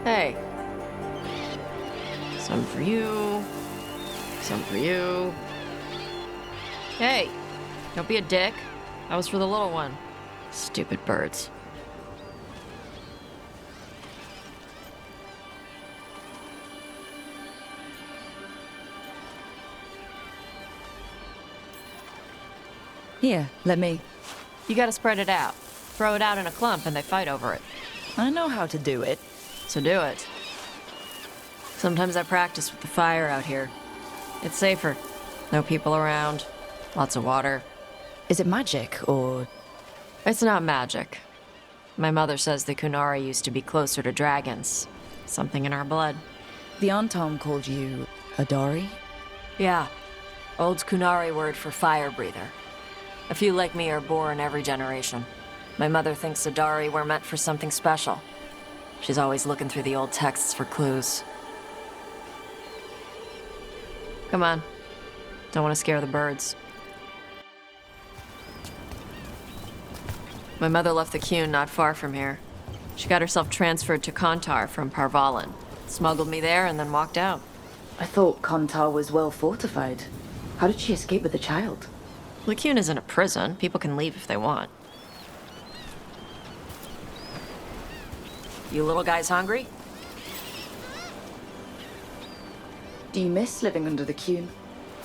Hey. Some for you. Some for you. Hey, don't be a dick. That was for the little one. Stupid birds. Here, let me. You gotta spread it out. Throw it out in a clump and they fight over it. I know how to do it. So do it. Sometimes I practice with the fire out here. It's safer. No people around. Lots of water. Is it magic, or...? It's not magic. My mother says the Kunari used to be closer to dragons. Something in our blood. The Antom called you a Dari? Yeah. Old Kunari word for fire breather. A few like me are born every generation. My mother thinks Adari were meant for something special. She's always looking through the old texts for clues. Come on. Don't want to scare the birds. My mother left the Qun not far from here. She got herself transferred to Kontar from Parvalan. Smuggled me there and then walked out. I thought Kontar was well fortified. How did she escape with a child? The Qun isn't a prison. People can leave if they want. You little guys hungry? Do you miss living under the Qun?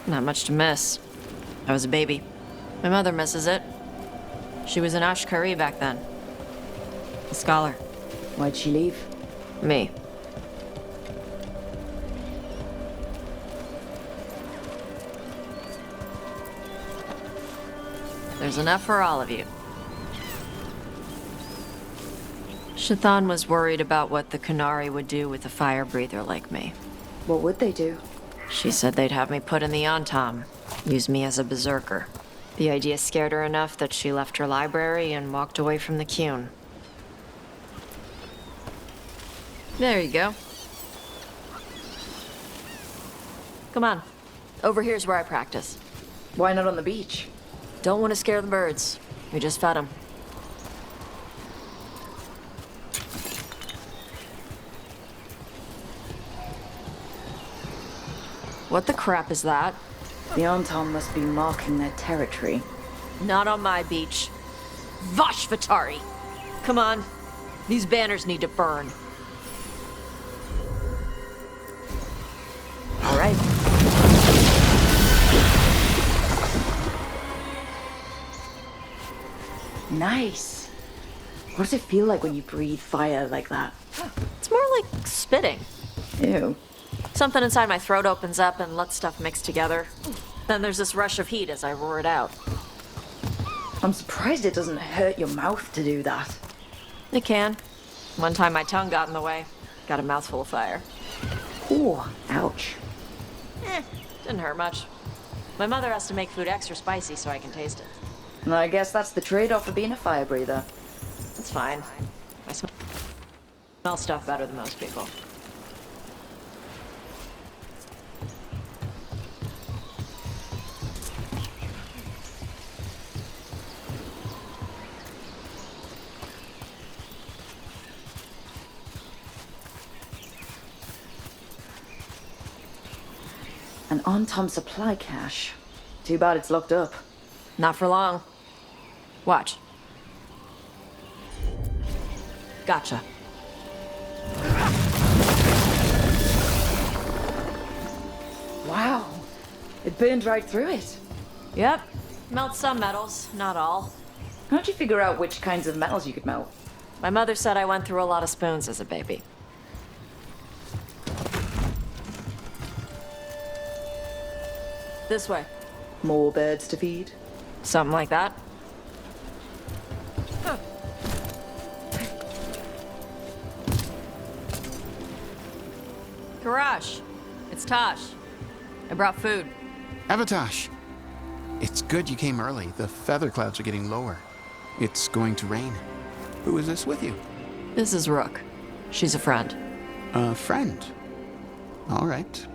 Not much to miss. I was a baby. My mother misses it. She was an Ashkari back then. A scholar. Why'd she leave? Me. There's enough for all of you. Shathan was worried about what the Kunari would do with a fire breather like me. What would they do? She said they'd have me put in the Antom, use me as a berserker. The idea scared her enough that she left her library and walked away from the Qun. There you go. Come on. Over here's where I practice. Why not on the beach? Don't want to scare the birds. We just fed them. What the crap is that? The Antom must be marking their territory. Not on my beach. Vosh Vatari! Come on. These banners need to burn. All right. Nice. What does it feel like when you breathe fire like that? It's more like spitting. Ew. Something inside my throat opens up and lets stuff mix together. Then there's this rush of heat as I roar it out. I'm surprised it doesn't hurt your mouth to do that. It can. One time my tongue got in the way. Got a mouthful of fire. Ooh, ouch. Didn't hurt much. My mother has to make food extra spicy so I can taste it. And I guess that's the trade-off for being a fire breather. It's fine. I smell stuff better than most people. An Antom supply cache. Too bad it's locked up. Not for long. Watch. Gotcha. Wow. It burned right through it. Yep. Melt some metals, not all. How'd you figure out which kinds of metals you could melt? My mother said I went through a lot of spoons as a baby. This way. More birds to feed? Something like that. Huh. Garage. It's Taash. I brought food. Avatash! It's good you came early. The feather clouds are getting lower. It's going to rain. Who is this with you? This is Rook. She's a friend. A friend. All right.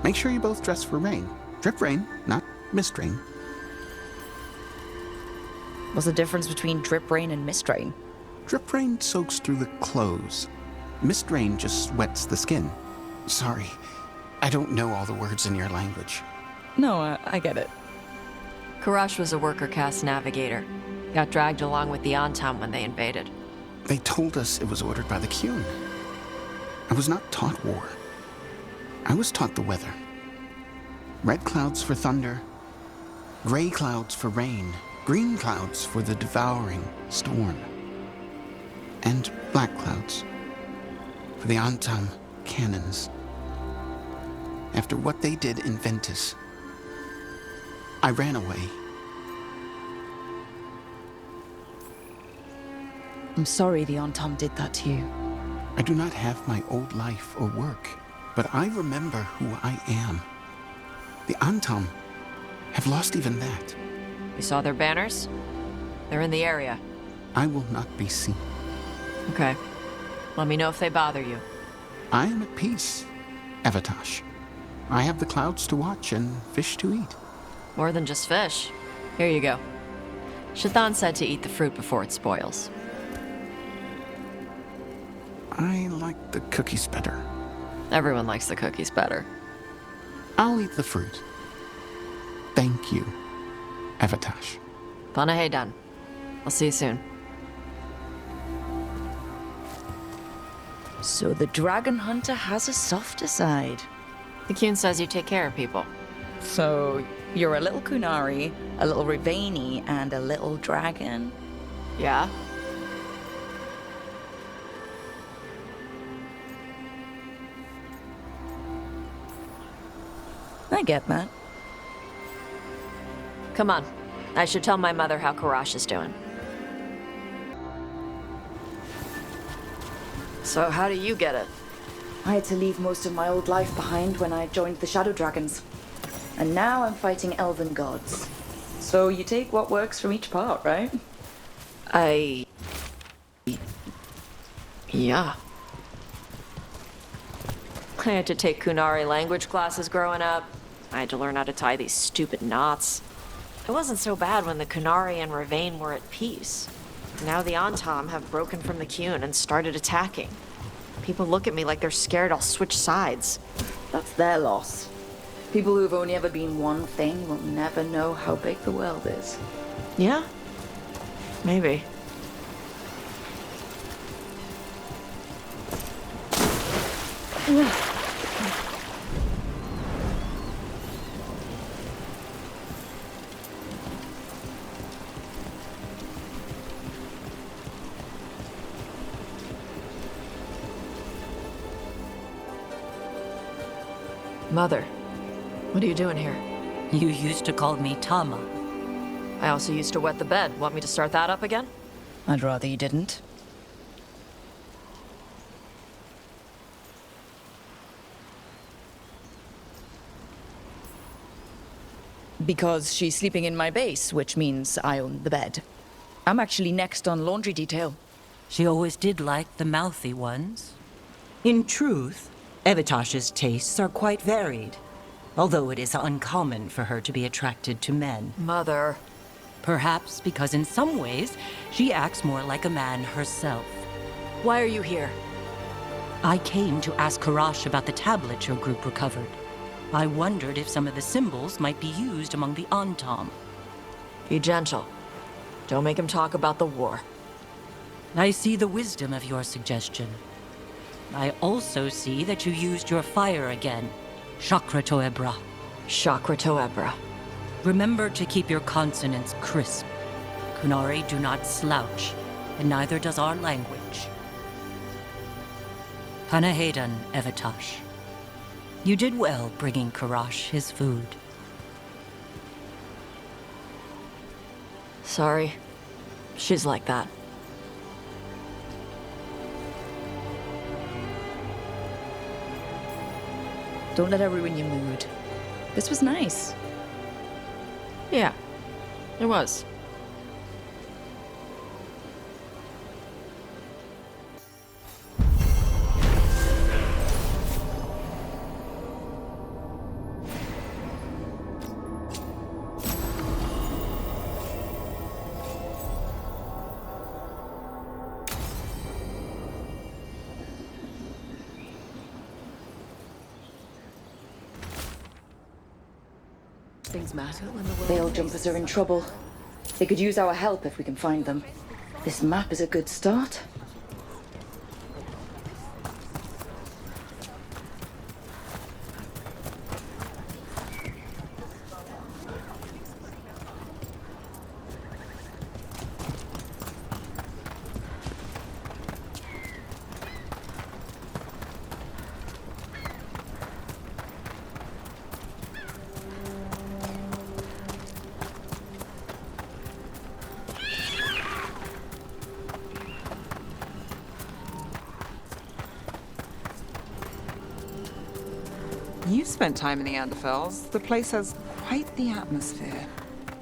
Make sure you both dress for rain. Drip rain, not mist rain. What's the difference between drip rain and mist rain? Drip rain soaks through the clothes. Mist rain just wets the skin. Sorry, I don't know all the words in your language. No, I get it. Karash was a worker caste navigator. Got dragged along with the Antam when they invaded. They told us it was ordered by the Qun. I was not taught war. I was taught the weather. Red clouds for thunder, gray clouds for rain, green clouds for the devouring storm, and black clouds for the Antam cannons. After what they did in Ventus, I ran away. I'm sorry the Antam did that to you. I do not have my old life or work, but I remember who I am. The Antam have lost even that. You saw their banners? They're in the area. I will not be seen. Okay. Let me know if they bother you. I am at peace, Evatash. I have the clouds to watch and fish to eat. More than just fish. Here you go. Shathan said to eat the fruit before it spoils. I like the cookies better. Everyone likes the cookies better. I'll eat the fruit. Thank you, Evatash. Panahedan. I'll see you soon. So the dragon hunter has a softer side. The Qun says you take care of people. So you're a little Kunari, a little Rivani, and a little dragon? Yeah? I get that. Come on. I should tell my mother how Karash is doing. So how do you get it? I had to leave most of my old life behind when I joined the Shadow Dragons. And now I'm fighting elven gods. So you take what works from each part, right? Yeah. I had to take Kunari language classes growing up. I had to learn how to tie these stupid knots. It wasn't so bad when the Kunari and Ravain were at peace. Now the Antam have broken from the Qun and started attacking. People look at me like they're scared I'll switch sides. That's their loss. People who've only ever been one thing will never know how big the world is. Yeah? Maybe. Mother, what are you doing here? You used to call me Tama. I also used to wet the bed. Want me to start that up again? I'd rather you didn't. Because she's sleeping in my base, which means I own the bed. I'm actually next on laundry detail. She always did like the mouthy ones. In truth, Evitash's tastes are quite varied, although it is uncommon for her to be attracted to men. Mother. Perhaps because in some ways, she acts more like a man herself. Why are you here? I came to ask Karash about the tablet your group recovered. I wondered if some of the symbols might be used among the Antam. Be gentle. Don't make him talk about the war. I see the wisdom of your suggestion. I also see that you used your fire again, Chakra Toebra. Chakra Toebra. Remember to keep your consonants crisp. Kunari do not slouch, and neither does our language. Panahedan, Evitash. You did well bringing Karash his food. Sorry. She's like that. Don't let her ruin your mood. This was nice. Yeah, it was. things matter when the world... Veil jumpers are in trouble. They could use our help if we can find them. This map is a good start. You spent time in the Neanderthals. The place has quite the atmosphere.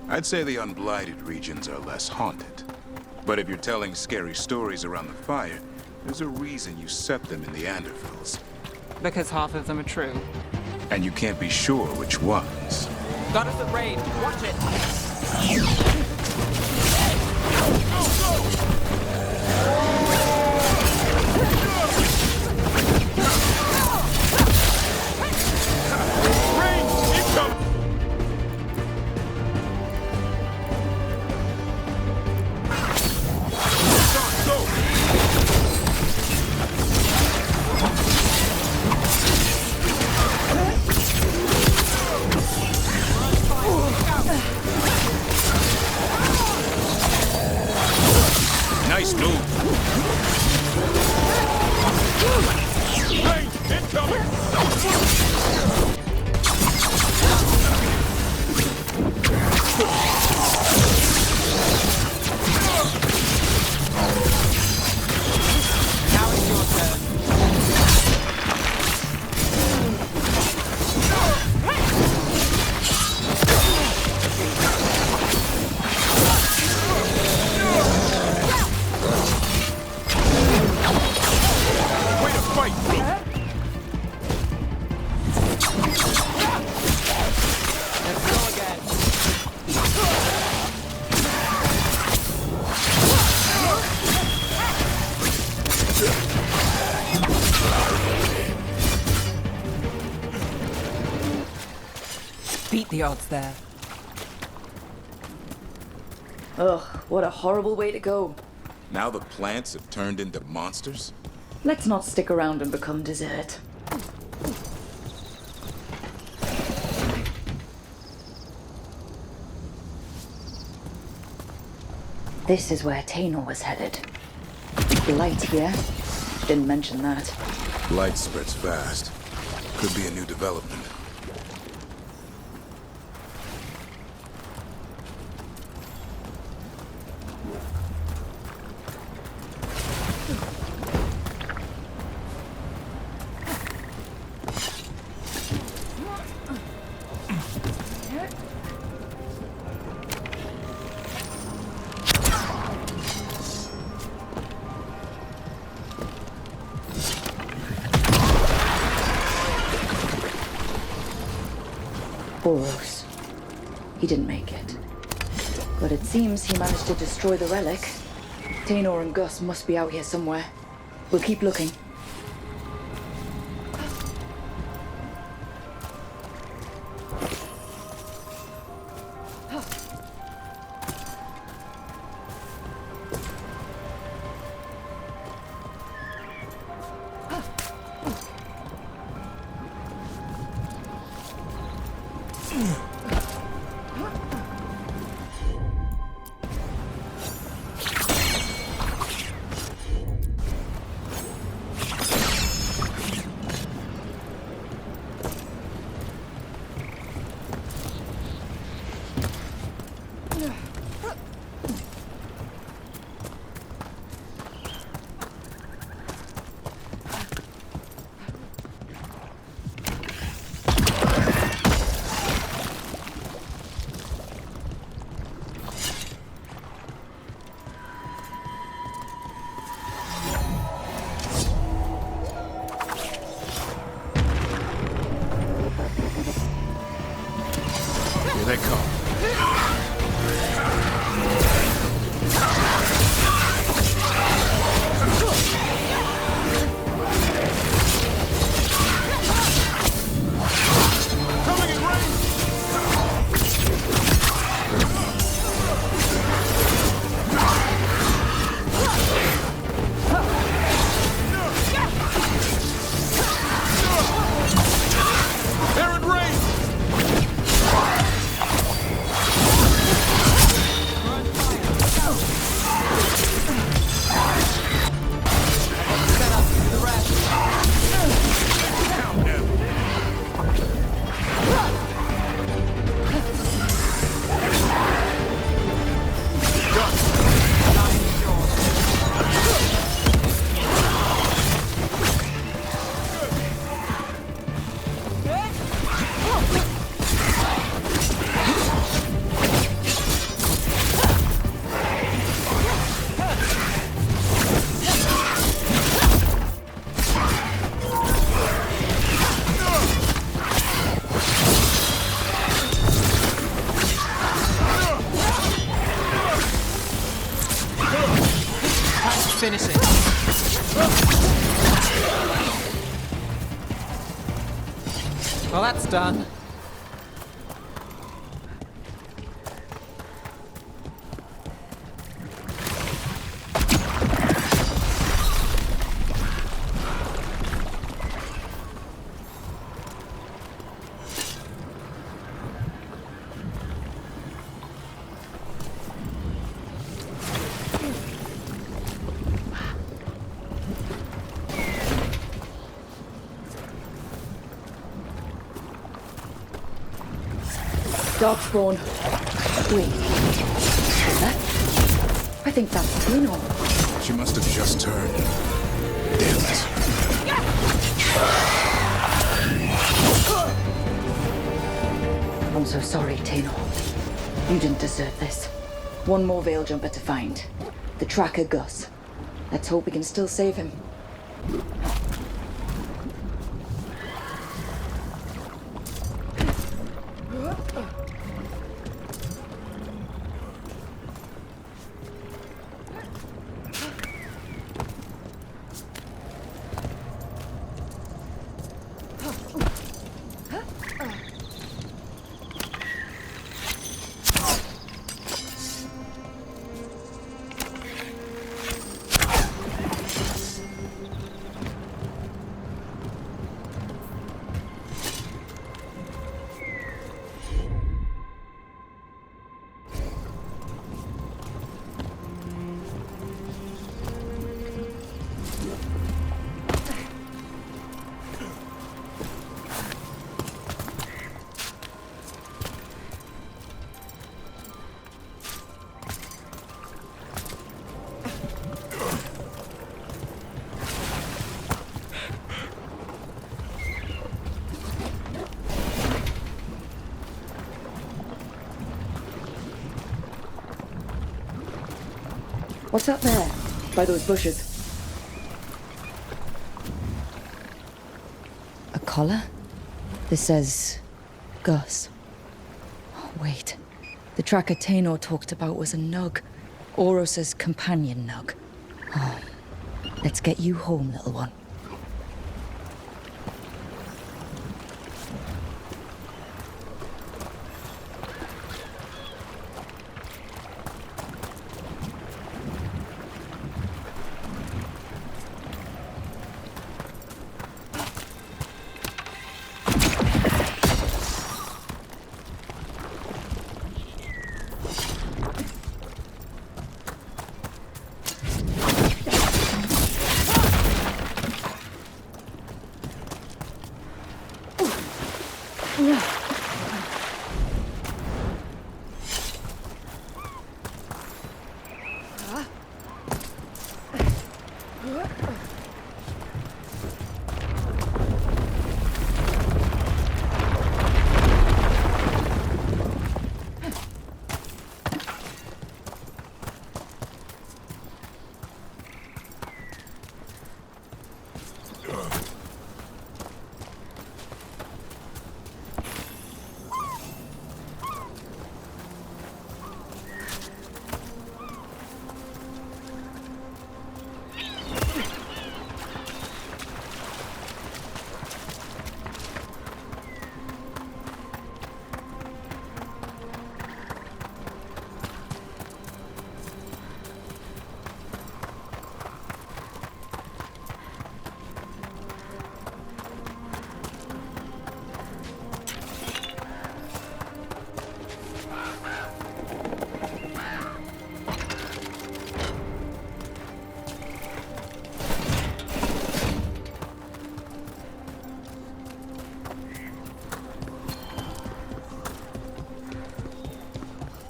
I'd say the unblighted regions are less haunted. But if you're telling scary stories around the fire, there's a reason you set them in the Neanderthals. Because half of them are true. And you can't be sure which ones. Got us at range. Watch it. Nice move. Range incoming. Now it's your turn. Way to fight, bro. Let's go again. Beat the odds there. Ugh, what a horrible way to go. Now the plants have turned into monsters? Let's not stick around and become dessert. This is where Tainor was headed. Light here. Didn't mention that. Light spreads fast. Could be a new development. Boros. He didn't make it. But it seems he managed to destroy the relic. Tainor and Gus must be out here somewhere. We'll keep looking. Here they come. finish it. Well, that's done. Darkspawn. Wait. Is that? I think that's Tino. She must have just turned. Damn it. I'm so sorry, Tino. You didn't deserve this. One more Veil Jumper to find. The tracker Gus. Let's hope we can still save him. What's up there, by those bushes? A collar? This says Gus. Oh, wait. The tracker Tainor talked about was a nug. Oros's companion nug. Oh, let's get you home, little one.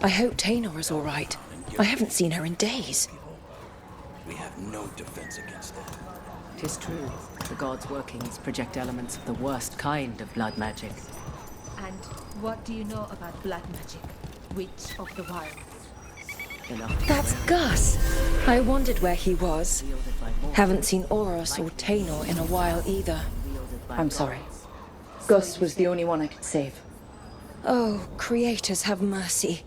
I hope Tainor is all right. I haven't seen her in days. We have no defense against that. 'Tis true. The gods' workings project elements of the worst kind of blood magic. And what do you know about blood magic? Witch of the Wilds? Enough. That's Gus! I wondered where he was. Haven't seen Oros or Tainor in a while either. I'm sorry. Gus was the only one I could save. Oh, creators have mercy.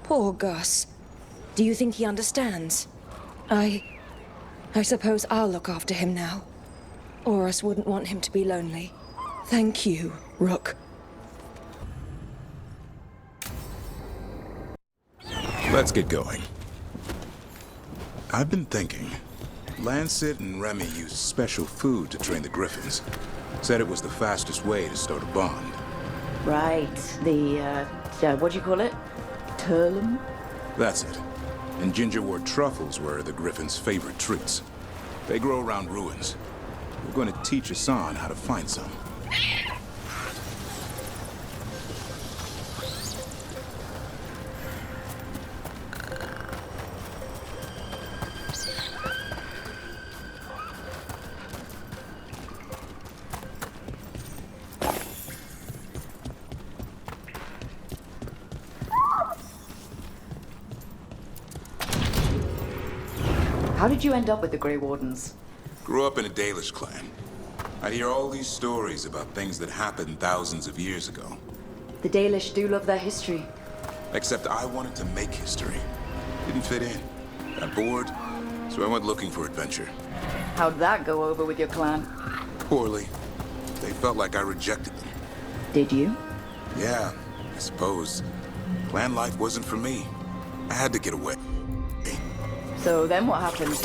Poor Gus. Do you think he understands? I suppose I'll look after him now. Oros wouldn't want him to be lonely. Thank you, Rook. Let's get going. I've been thinking. Lancet and Remy used special food to train the griffins. Said it was the fastest way to start a bond. Right. What do you call it? Turlum? That's it. And gingerwort truffles were the griffins' favorite treats. They grow around ruins. We're going to teach Hassan how to find some. How did you end up with the Grey Wardens? Grew up in a Dalish clan. I'd hear all these stories about things that happened thousands of years ago. The Dalish do love their history. Except I wanted to make history. Didn't fit in. Got bored, so I went looking for adventure. How'd that go over with your clan? Poorly. They felt like I rejected them. Did you? Yeah, I suppose. Clan life wasn't for me. I had to get away. So then what happened?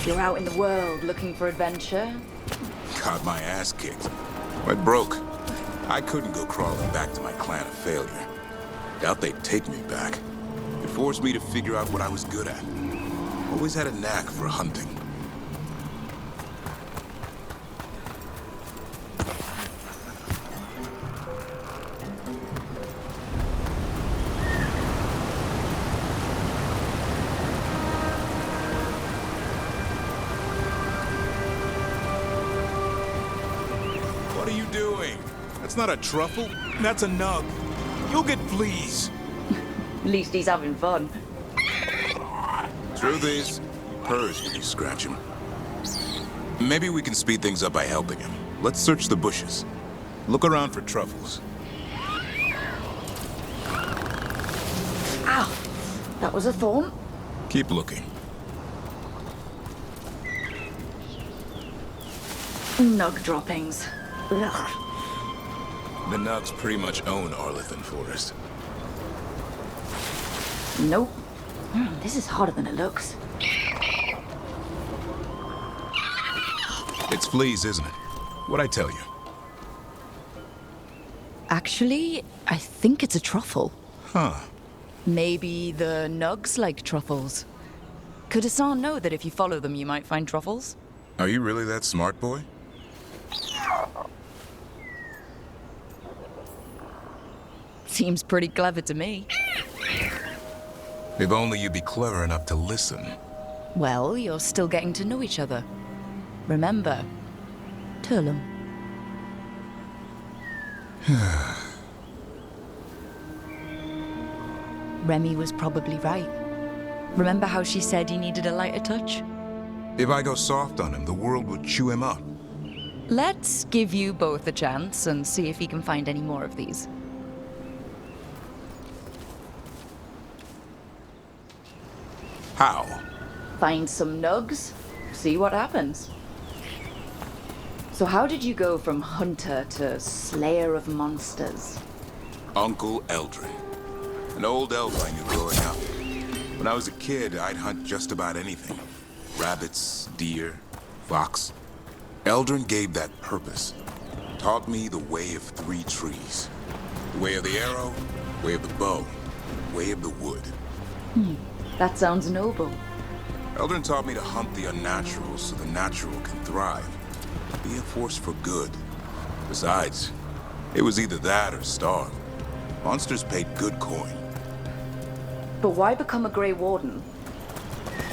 You're out in the world looking for adventure? Got my ass kicked. Went broke. I couldn't go crawling back to my clan of failure. Doubt they'd take me back. It forced me to figure out what I was good at. Always had a knack for hunting. What are you doing? That's not a truffle. That's a nug. You'll get fleas. At least he's having fun. Truth is, he purrs when you scratch him. Maybe we can speed things up by helping him. Let's search the bushes. Look around for truffles. Ow! That was a thorn? Keep looking. Nug droppings. Ugh. The nugs pretty much own Arlithan Forest. Nope. This is harder than it looks. It's fleas, isn't it? What'd I tell you? Actually, I think it's a truffle. Huh. Maybe the nugs like truffles. Could Hassan know that if you follow them, you might find truffles? Are you really that smart, boy? Seems pretty clever to me. If only you'd be clever enough to listen. Well, you're still getting to know each other. Remember, Turlum. Remy was probably right. Remember how she said he needed a lighter touch? If I go soft on him, the world would chew him up. Let's give you both a chance and see if he can find any more of these. How? Find some nugs, see what happens. So how did you go from hunter to slayer of monsters? Uncle Eldrin. An old elf I knew growing up. When I was a kid, I'd hunt just about anything. Rabbits, deer, fox. Eldrin gave that purpose. Taught me the way of three trees. The way of the arrow, way of the bow, way of the wood. That sounds noble. Eldrin taught me to hunt the unnatural so the natural can thrive. Be a force for good. Besides, it was either that or starve. Monsters paid good coin. But why become a Grey Warden?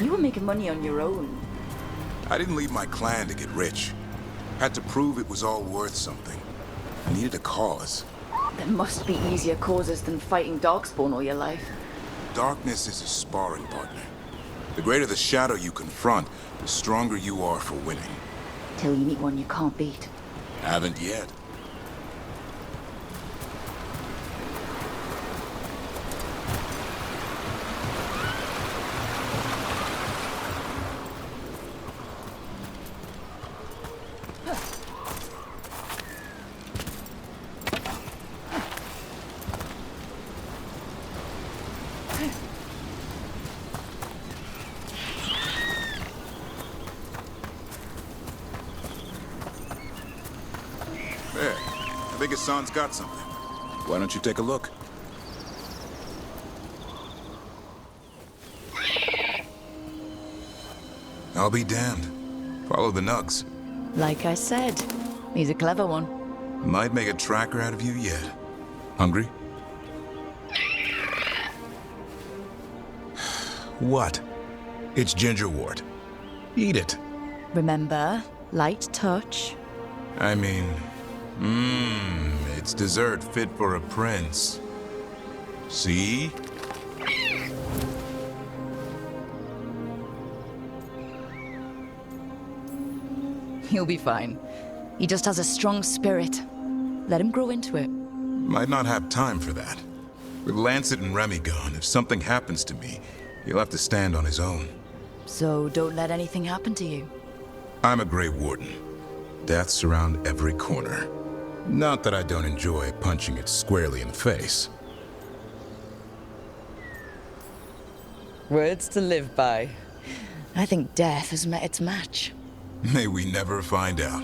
You were making money on your own. I didn't leave my clan to get rich. Had to prove it was all worth something. I needed a cause. There must be easier causes than fighting Darkspawn all your life. Darkness is a sparring partner. The greater the shadow you confront, the stronger you are for winning. Till you meet one you can't beat. Haven't yet. Hassan's got something. Why don't you take a look? I'll be damned. Follow the nugs. Like I said, he's a clever one. Might make a tracker out of you yet. Hungry? What? It's gingerwort. Eat it. Remember, light touch. I mean, it's dessert fit for a prince. See? He'll be fine. He just has a strong spirit. Let him grow into it. Might not have time for that. With Lancet and Remy gone, if something happens to me, he'll have to stand on his own. So don't let anything happen to you. I'm a Grey Warden. Death's around every corner. Not that I don't enjoy punching it squarely in the face. Words to live by. I think death has met its match. May we never find out.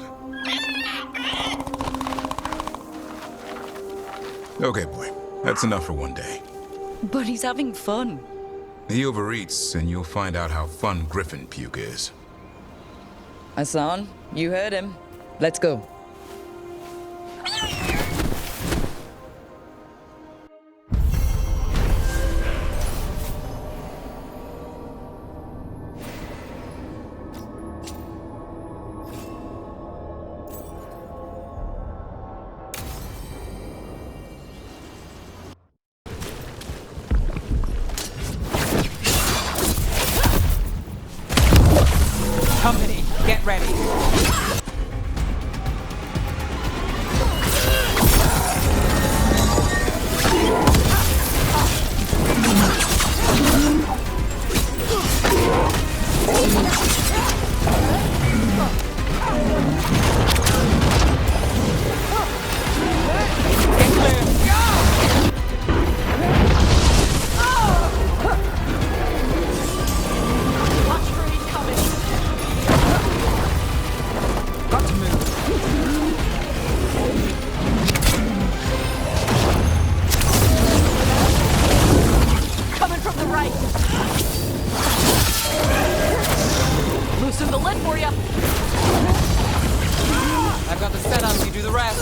Okay, boy. That's enough for one day. But he's having fun. He overeats, and you'll find out how fun Griffin puke is. Hassan, you heard him. Let's go. Company, get ready. Loosen the lid for you. I've got the setup, you do the rest.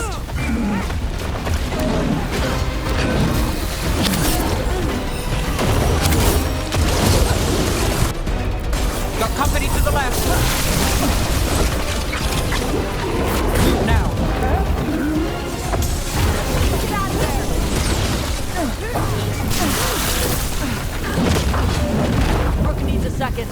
Got company to the left. Move now. Get out of there! Rook needs a second.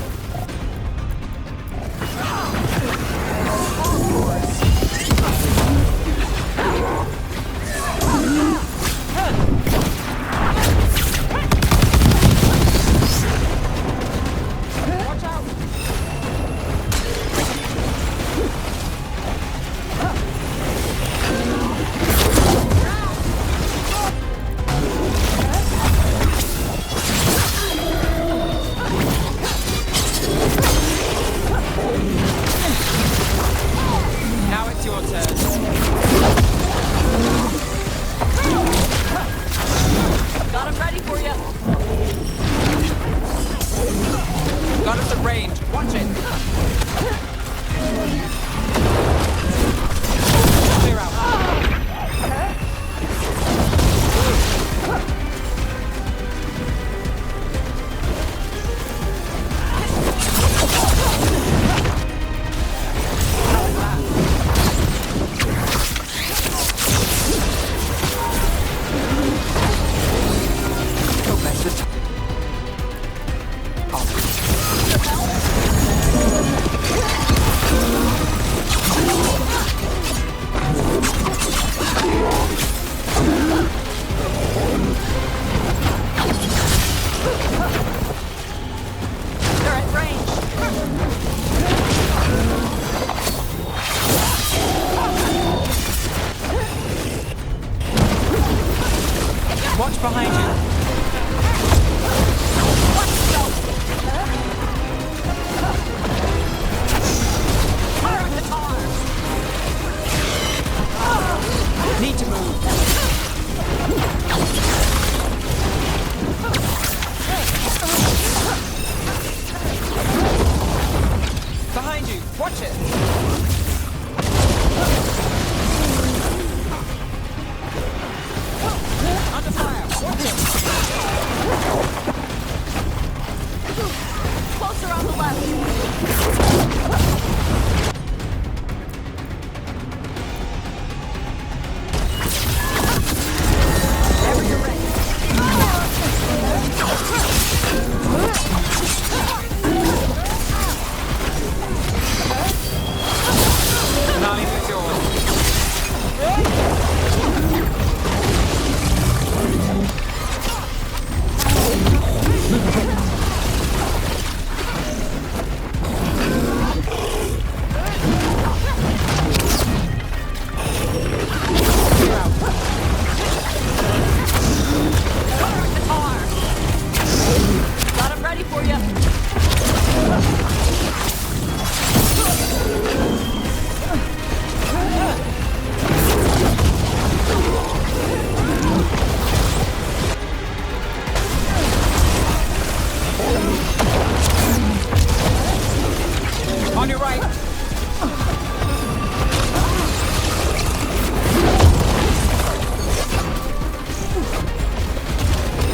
closer on the left. Whenever you're ready. Nani is yours. Got him ready for you. On your right.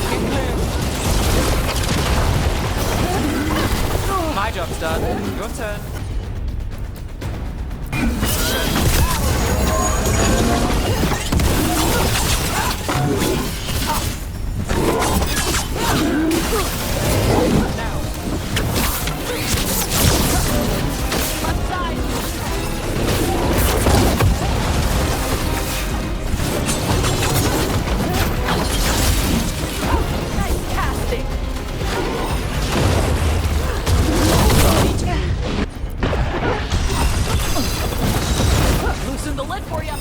Get clear. My job's done. Your turn. Now. Left side. Nice casting. Loosen the lid for you.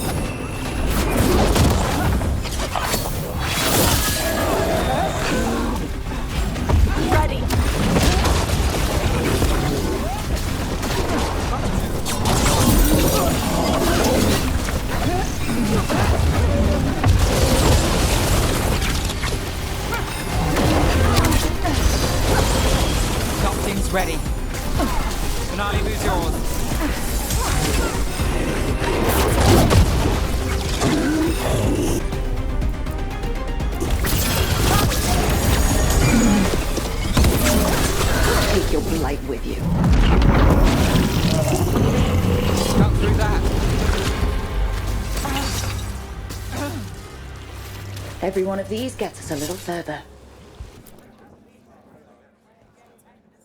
Ready. Got things ready. Finale, who's yours? Take your blight with you. Cut through that. Every one of these gets us a little further.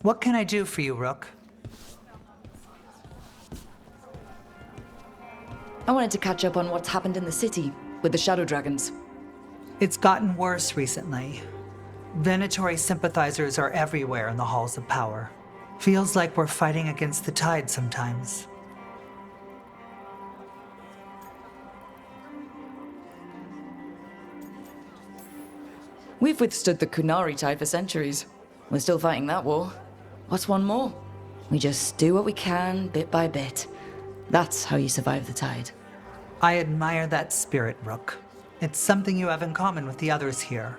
What can I do for you, Rook? I wanted to catch up on what's happened in the city with the Shadow Dragons. It's gotten worse recently. Venatori sympathizers are everywhere in the halls of power. Feels like we're fighting against the tide sometimes. We've withstood the Kunari tide for centuries. We're still fighting that war. What's one more? We just do what we can, bit by bit. That's how you survive the tide. I admire that spirit, Rook. It's something you have in common with the others here.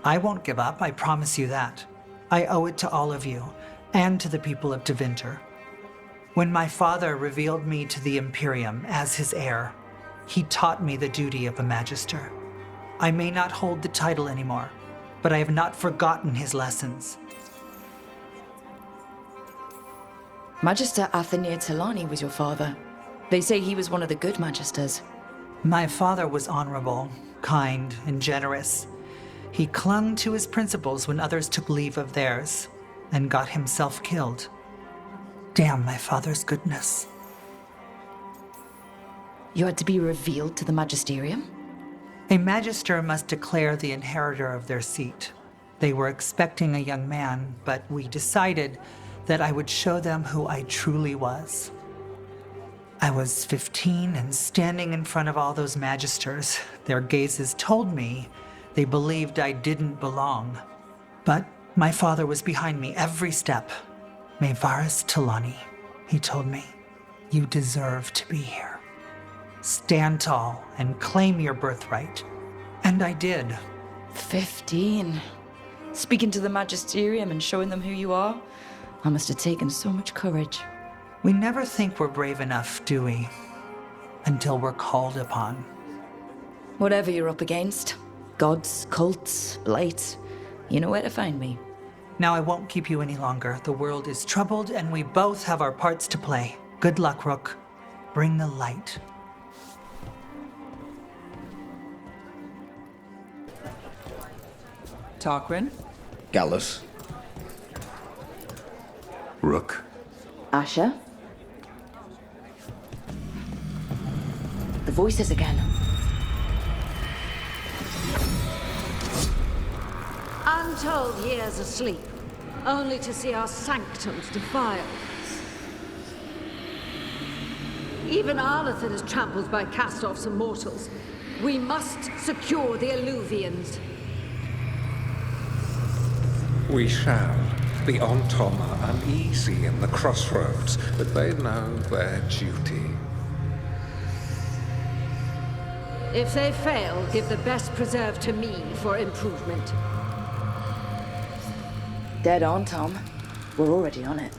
I won't give up, I promise you that. I owe it to all of you, and to the people of Tevinter. When my father revealed me to the Imperium as his heir, he taught me the duty of a Magister. I may not hold the title anymore, but I have not forgotten his lessons. Magister Athenir Talani was your father. They say he was one of the good Magisters. My father was honorable, kind, and generous. He clung to his principles when others took leave of theirs, and got himself killed. Damn my father's goodness. You had to be revealed to the Magisterium? A Magister must declare the inheritor of their seat. They were expecting a young man, but we decided that I would show them who I truly was. I was 15 and standing in front of all those Magisters. Their gazes told me they believed I didn't belong. But my father was behind me every step. Mevaris Talani, he told me, you deserve to be here. Stand tall and claim your birthright. And I did. 15. Speaking to the Magisterium and showing them who you are? I must have taken so much courage. We never think we're brave enough, do we? Until we're called upon. Whatever you're up against, gods, cults, blight, you know where to find me. Now I won't keep you any longer. The world is troubled and we both have our parts to play. Good luck, Rook. Bring the light. Tarquin? Gallus. Rook. Asher? The voices again. Untold years asleep, only to see our sanctums defiled. Even Arlathan is trampled by cast-offs and mortals. We must secure the Alluvians. We shall. The Ontom are uneasy in the crossroads, but they know their duty. If they fail, give the best preserve to me for improvement. Dead on, Tom. We're already on it.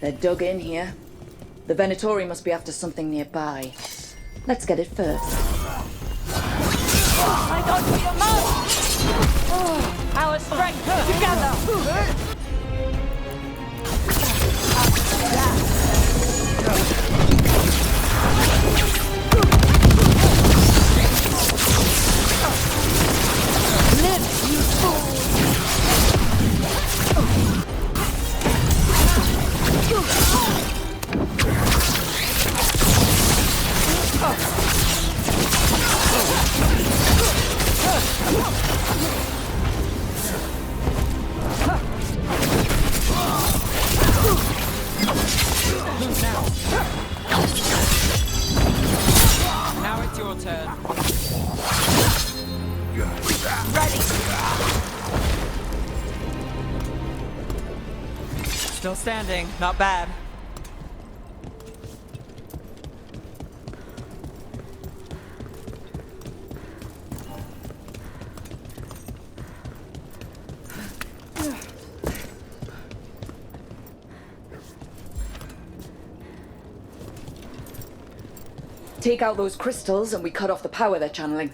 They're dug in here. The Venatori must be after something nearby. Let's get it first. I got for your mouth! Our strength together! Live, you fool! Now it's your turn. Still standing. Not bad. Take out those crystals and we cut off the power they're channeling.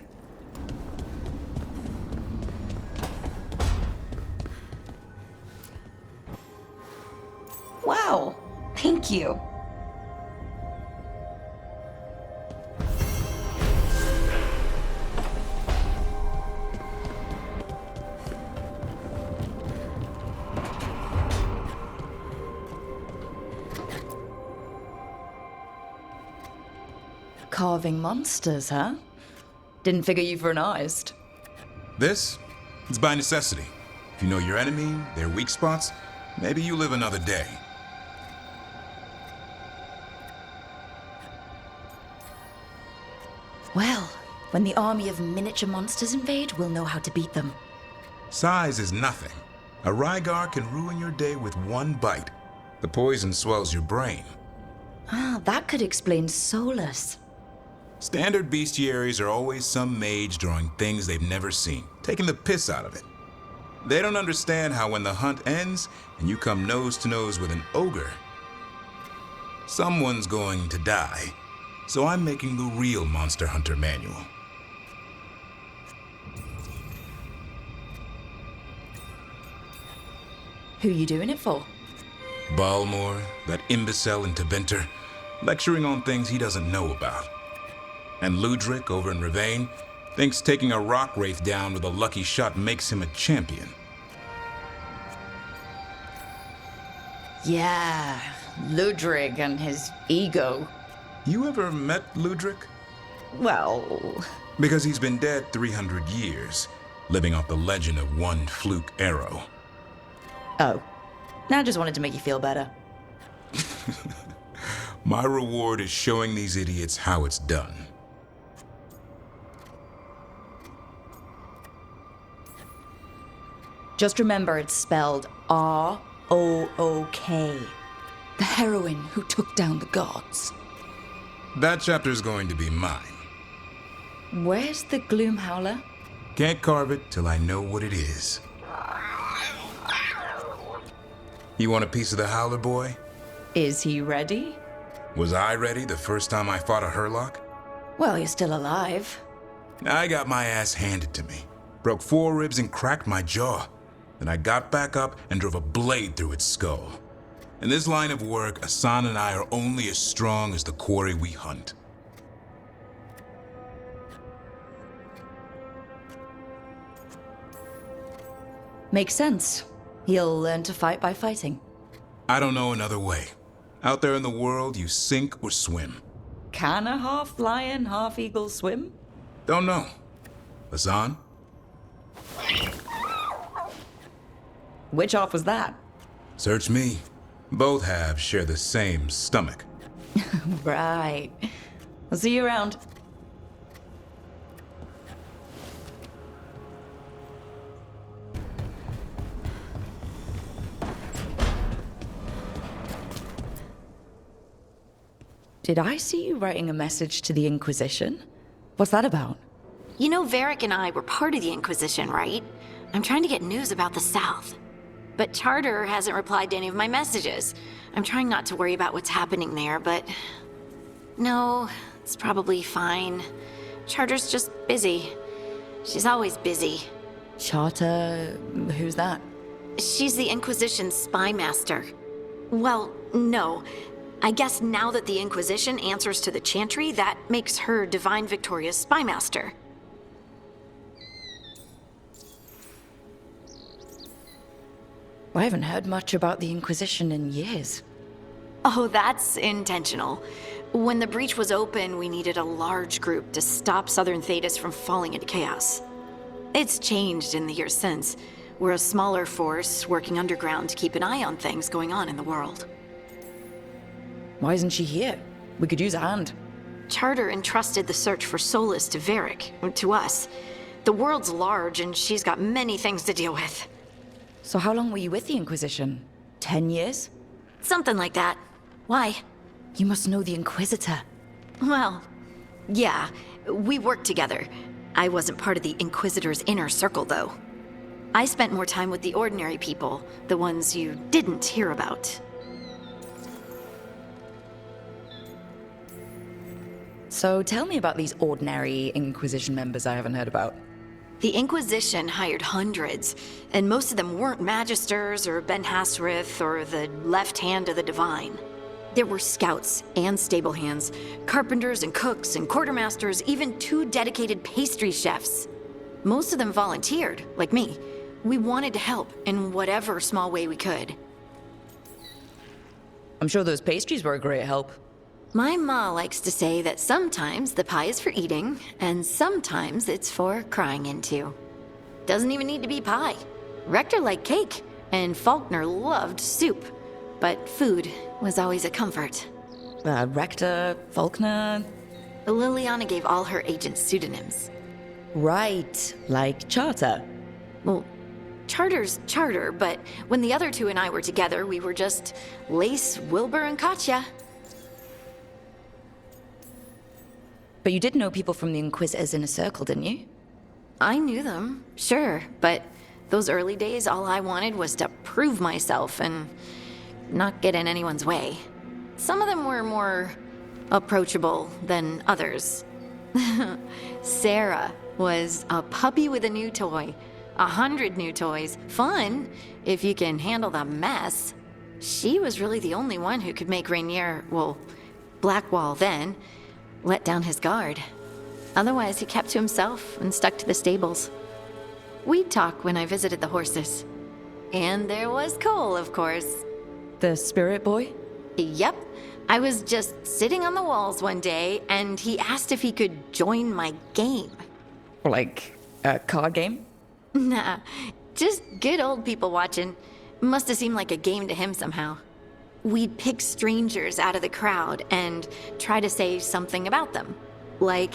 Wow, thank you. Carving monsters, huh? Didn't figure you for an artist. This? It's by necessity. If you know your enemy, their weak spots, maybe you live another day. Well, when the army of miniature monsters invade, we'll know how to beat them. Size is nothing. A Rygar can ruin your day with one bite. The poison swells your brain. Ah, that could explain Solus. Standard bestiaries are always some mage drawing things they've never seen, taking the piss out of it. They don't understand how when the hunt ends and you come nose to nose with an ogre, someone's going to die. So I'm making the real Monster Hunter manual. Who you doing it for? Balmor, that imbecile in Teventer, lecturing on things he doesn't know about. And Ludric over in Ravane thinks taking a rock wraith down with a lucky shot makes him a champion. Yeah, Ludrig and his ego. You ever met Ludric? Well... Because he's been dead 300 years, living off the legend of one fluke arrow. Oh. I just wanted to make you feel better. My reward is showing these idiots how it's done. Just remember it's spelled R-O-O-K. The heroine who took down the gods. That chapter's going to be mine. Where's the Gloom Howler? Can't carve it till I know what it is. You want a piece of the Howler boy? Is he ready? Was I ready the first time I fought a Hurlock? Well, you're still alive. I got my ass handed to me. Broke 4 ribs and cracked my jaw. Then I got back up and drove a blade through its skull. In this line of work, Asan and I are only as strong as the quarry we hunt. Makes sense. He'll learn to fight by fighting. I don't know another way. Out there in the world, you sink or swim. Can a half lion, half eagle swim? Don't know. Asan? Which half was that? Search me. Both halves share the same stomach. Right. I'll see you around. Did I see you writing a message to the Inquisition? What's that about? You know, Varric and I were part of the Inquisition, right? I'm trying to get news about the South. But Charter hasn't replied to any of my messages. I'm trying not to worry about what's happening there, but... No, it's probably fine. Charter's just busy. She's always busy. Charter... who's that? She's the Inquisition's spy master. Well, no. I guess now that the Inquisition answers to the Chantry, that makes her Divine Victoria's spy master. I haven't heard much about the Inquisition in years. Oh, that's intentional. When the breach was open, we needed a large group to stop Southern Thetis from falling into chaos. It's changed in the years since. We're a smaller force working underground to keep an eye on things going on in the world. Why isn't she here? We could use a hand. Charter entrusted the search for Solus to Varric, to us. The world's large and she's got many things to deal with. So how long were you with the Inquisition? 10 years? Something like that. Why? You must know the Inquisitor. Well, yeah, we worked together. I wasn't part of the Inquisitor's inner circle, though. I spent more time with the ordinary people, the ones you didn't hear about. So tell me about these ordinary Inquisition members I haven't heard about. The Inquisition hired hundreds, and most of them weren't Magisters or Ben Hasrith or the left hand of the Divine. There were scouts and stable hands, carpenters and cooks and quartermasters, even 2 dedicated pastry chefs. Most of them volunteered, like me. We wanted to help in whatever small way we could. I'm sure those pastries were a great help. My ma likes to say that sometimes the pie is for eating, and sometimes it's for crying into. Doesn't even need to be pie. Rector liked cake, and Faulkner loved soup. But food was always a comfort. Rector, Faulkner... Liliana gave all her agents pseudonyms. Right, like Charter. Well, Charter's Charter, but when the other 2 and I were together, we were just Lace, Wilbur, and Katya. But you did know people from the Inquisitors Inner Circle, didn't you? I knew them, sure, but those early days, all I wanted was to prove myself and not get in anyone's way. Some of them were more approachable than others. Sarah was a puppy with a new toy. 100 new toys. Fun, if you can handle the mess. She was really the only one who could make Rainier, well, Blackwall then, let down his guard. Otherwise, he kept to himself and stuck to the stables. We'd talk when I visited the horses. And there was Cole, of course. The spirit boy? Yep. I was just sitting on the walls one day, and he asked if he could join my game. Like a card game? Nah, just good old people watching. Must have seemed like a game to him somehow. We'd pick strangers out of the crowd and try to say something about them. Like,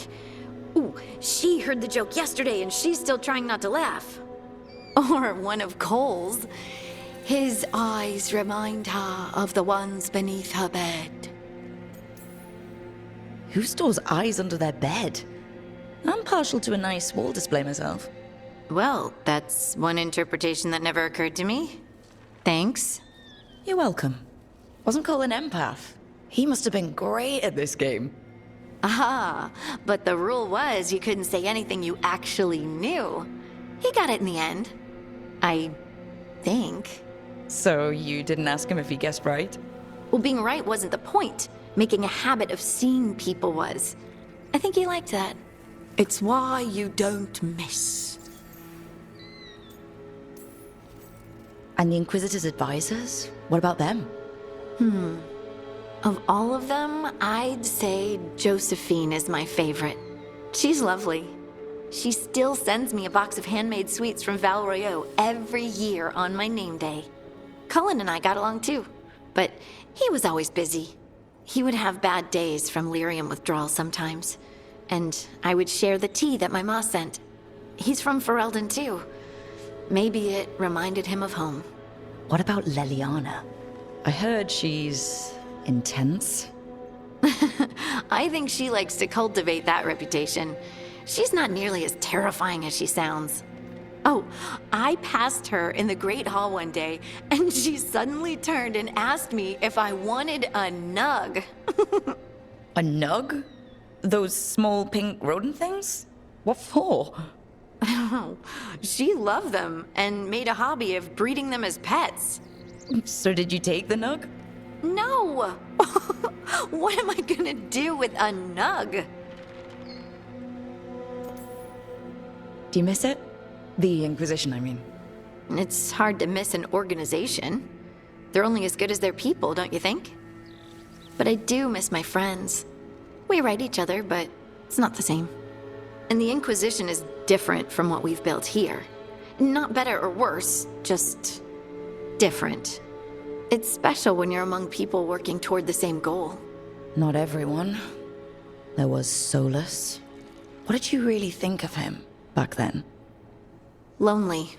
ooh, she heard the joke yesterday and she's still trying not to laugh. Or one of Cole's. His eyes remind her of the ones beneath her bed. Who stores eyes under their bed? I'm partial to a nice wall display myself. Well, that's one interpretation that never occurred to me. Thanks. You're welcome. Wasn't Cole an empath? He must have been great at this game. Ah, but the rule was you couldn't say anything you actually knew. He got it in the end. I think. So you didn't ask him if he guessed right? Well, being right wasn't the point. Making a habit of seeing people was. I think he liked that. It's why you don't miss. And the Inquisitor's advisors? What about them? Of all of them, I'd say Josephine is my favorite. She's lovely. She still sends me a box of handmade sweets from Val Royeaux every year on my name day. Cullen and I got along too, but he was always busy. He would have bad days from lyrium withdrawal sometimes, and I would share the tea that my ma sent. He's from Ferelden too. Maybe it reminded him of home. What about Leliana? I heard she's intense. I think she likes to cultivate that reputation. She's not nearly as terrifying as she sounds. Oh, I passed her in the Great Hall one day, and she suddenly turned and asked me if I wanted a nug. A nug? Those small pink rodent things? What for? She loved them and made a hobby of breeding them as pets. So did you take the nug? No! What am I gonna do with a nug? Do you miss it? The Inquisition, I mean. It's hard to miss an organization. They're only as good as their people, don't you think? But I do miss my friends. We write each other, but it's not the same. And the Inquisition is different from what we've built here. Not better or worse, just different. It's special when you're among people working toward the same goal. Not everyone. There was Solus. What did you really think of him back then? Lonely.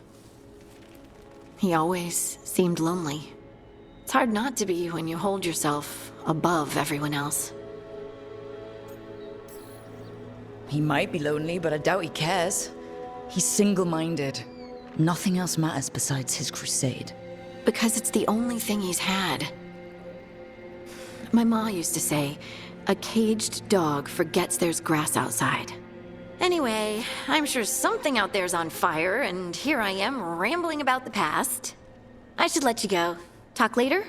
He always seemed lonely. It's hard not to be when you hold yourself above everyone else. He might be lonely, but I doubt he cares. He's single-minded. Nothing else matters besides his crusade. Because it's the only thing he's had. My ma used to say, a caged dog forgets there's grass outside. Anyway, I'm sure something out there's on fire, and here I am rambling about the past. I should let you go. Talk later?